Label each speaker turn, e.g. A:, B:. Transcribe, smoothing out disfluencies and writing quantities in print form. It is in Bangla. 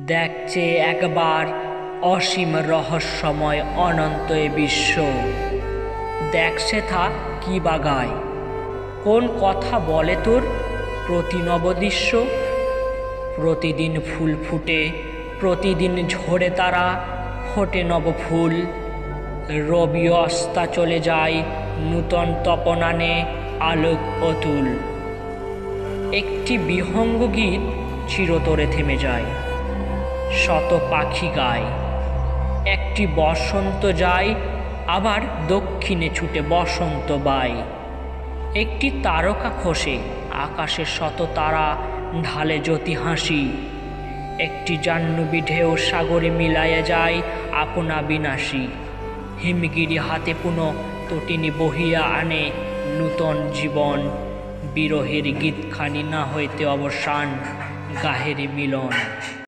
A: দেখছে একবার অসীম রহস্যময় অনন্ত এ বিশ্ব। দেখছে থা কি বাগায়, কোন কথা বলে তোর প্রতি নবদৃশ্য। প্রতিদিন ফুল ফুটে, প্রতিদিন ঝরে তারা, ফোটে নব ফুল। রবি অস্তা চলে যায়, নূতন তপন আনে আলোক অতুল। একটি বিহঙ্গ গীত চিরতরে থেমে যায়, শত পাখি গায়। একটি বসন্ত যায়, আবার দক্ষিণে ছুটে বসন্ত বায়। একটি তারকা খসে, আকাশে শত তারা ঢালে জ্যোতি হাসি। একটি জাহ্নবী ঢেউ সাগরে মিলাইয়া যায় আপনা বিনাশী। হিমগিরি হাতে পুনঃ তটিনী বহিয়া আনে নূতন জীবন। বিরহের গীতখানি না হইতে অবসান, গাহের মিলন।